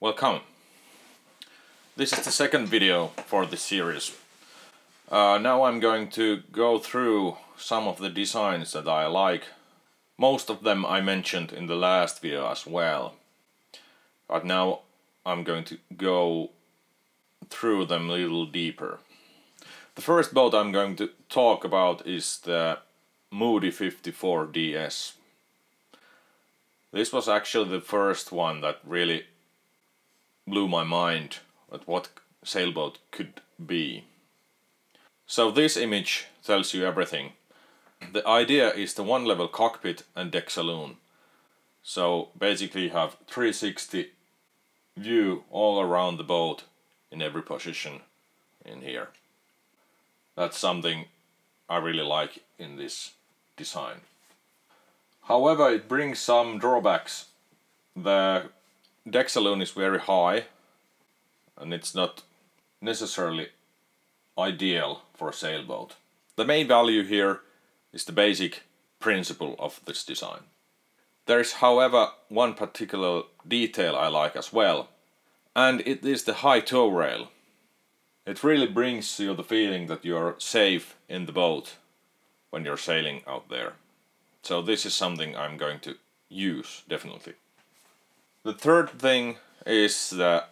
Welcome! This is the second video for the series. Now I'm going to go through some of the designs that I like. Most of them I mentioned in the last video as well. But now I'm going to go through them a little deeper. The first boat I'm going to talk about is the Moody 54DS. This was actually the first one that really blew my mind at what sailboat could be. So this image tells you everything. The idea is the one level cockpit and deck saloon. So basically you have 360 view all around the boat in every position in here. That's something I really like in this design. However, it brings some drawbacks. The deck saloon is very high and it's not necessarily ideal for a sailboat. The main value here is the basic principle of this design. There is, however, one particular detail I like as well, and it is the high tow rail. It really brings you the feeling that you are safe in the boat when you're sailing out there. So this is something I'm going to use, definitely. The third thing is the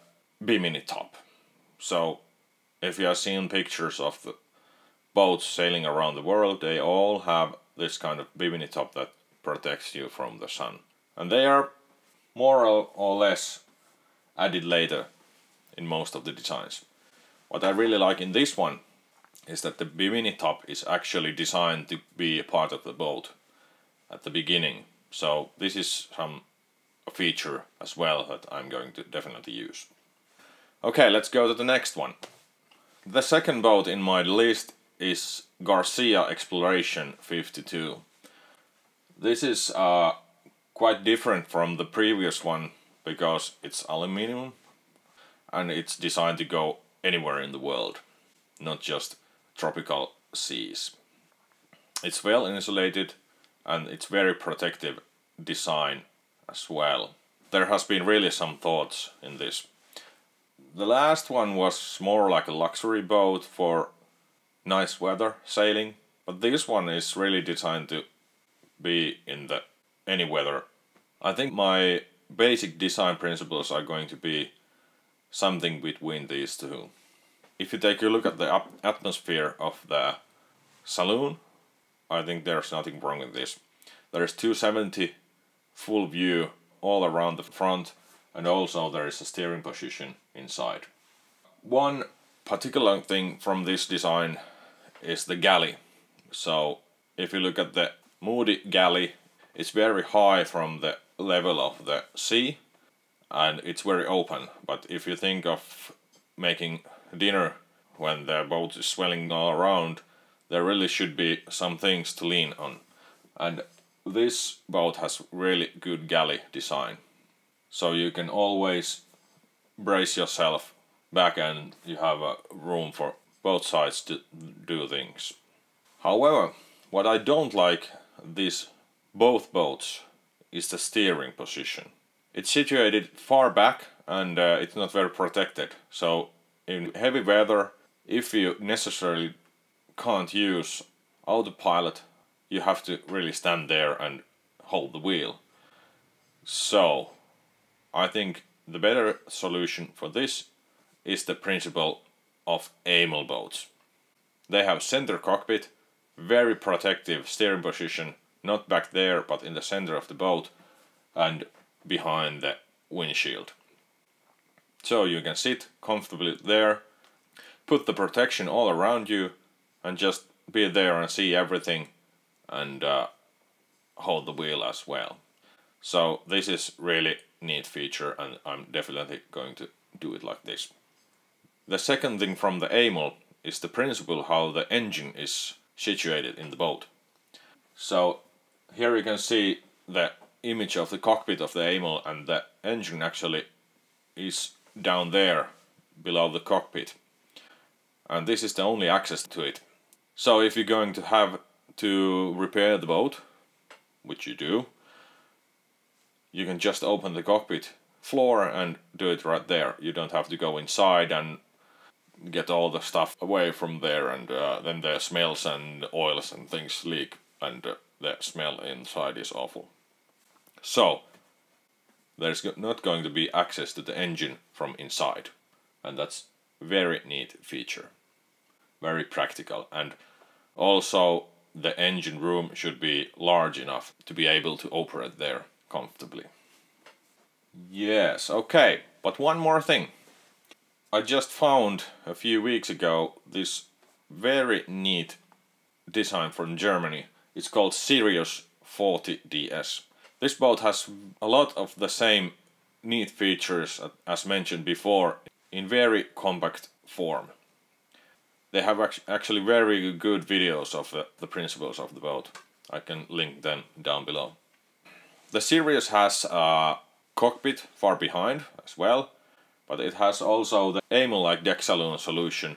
bimini top. So if you have seen pictures of the boats sailing around the world, they all have this kind of bimini top that protects you from the sun. And they are more or less added later in most of the designs. What I really like in this one is that the bimini top is actually designed to be a part of the boat at the beginning. So this is a feature as well that I'm going to definitely use. Okay, let's go to the next one. The second boat in my list is Garcia Exploration 52. This is quite different from the previous one because it's aluminum and it's designed to go anywhere in the world, not just tropical seas. It's well insulated and it's very protective design as well. There has been really some thoughts in this. The last one was more like a luxury boat for nice weather sailing, but this one is really designed to be in any weather. I think my basic design principles are going to be something between these two. If you take a look at the atmosphere of the saloon, I think there's nothing wrong with this. There is 270 full view all around the front, and also there is a steering position inside. One particular thing from this design is the galley. So if you look at the Moody galley, it's very high from the level of the sea and it's very open. But if you think of making dinner when the boat is swelling all around, there really should be some things to lean on. And this boat has really good galley design. So you can always brace yourself back and you have a room for both sides to do things. However, what I don't like both boats is the steering position. It's situated far back and it's not very protected. So in heavy weather, if you necessarily can't use autopilot, you have to really stand there and hold the wheel. So I think the better solution for this is the principle of Amyl boats. They have center cockpit, very protective steering position, not back there but in the center of the boat and behind the windshield. So you can sit comfortably there, put the protection all around you and just be there and see everything and hold the wheel as well. So this is really neat feature and I'm definitely going to do it like this. The second thing from the Amyl is the principle how the engine is situated in the boat. So here you can see the image of the cockpit of the Amyl and the engine actually is down there below the cockpit. And this is the only access to it. So if you're going to have to repair the boat, which you do, you can just open the cockpit floor and do it right there. You don't have to go inside and get all the stuff away from there, and then the smells and oils and things leak, and the smell inside is awful. So there's not going to be access to the engine from inside, and that's a very neat feature, very practical. And also the engine room should be large enough to be able to operate there comfortably. Yes, okay, but one more thing. I just found a few weeks ago this very neat design from Germany. It's called Sirius 40DS. This boat has a lot of the same neat features as mentioned before in very compact form. They have actually very good videos of the principles of the boat. I can link them down below. The Sirius has a cockpit far behind as well, but it has also the Amyl-like deck saloon solution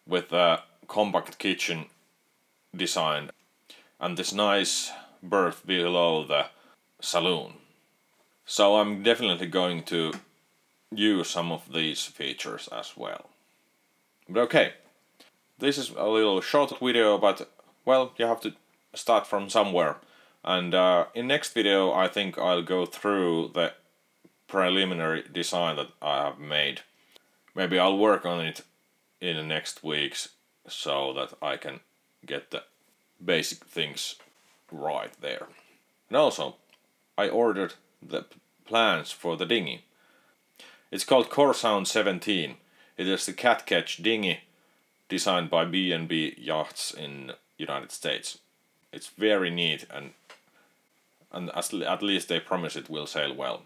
with a compact kitchen design and this nice berth below the saloon. So I'm definitely going to use some of these features as well. But okay, this is a little short video, but well, you have to start from somewhere. And in next video I think I'll go through the preliminary design that I have made. Maybe I'll work on it in the next weeks so that I can get the basic things right there. And also, I ordered the plans for the dinghy. It's called Corsound 17. It is the cat catch dinghy designed by B&B Yachts in United States. It's very neat, and at least they promise it will sail well.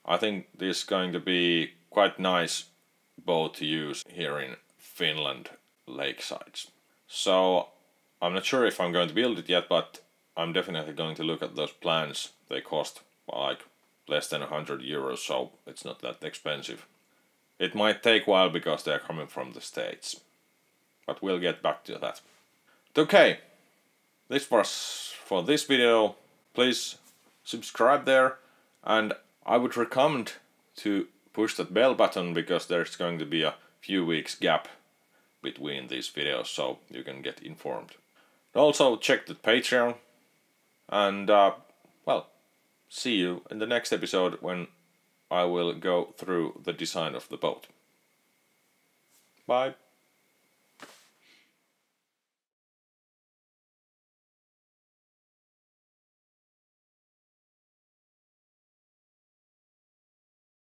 I think this is going to be quite nice boat to use here in Finland lakesides. So I'm not sure if I'm going to build it yet, but I'm definitely going to look at those plans. They cost like less than 100 euros, so it's not that expensive. It might take a while because they're coming from the States, but we'll get back to that. Okay, this was for this video. Please subscribe there, and I would recommend to push that bell button because there's going to be a few weeks gap between these videos, so you can get informed. Also check the Patreon, and well, see you in the next episode when I will go through the design of the boat. Bye.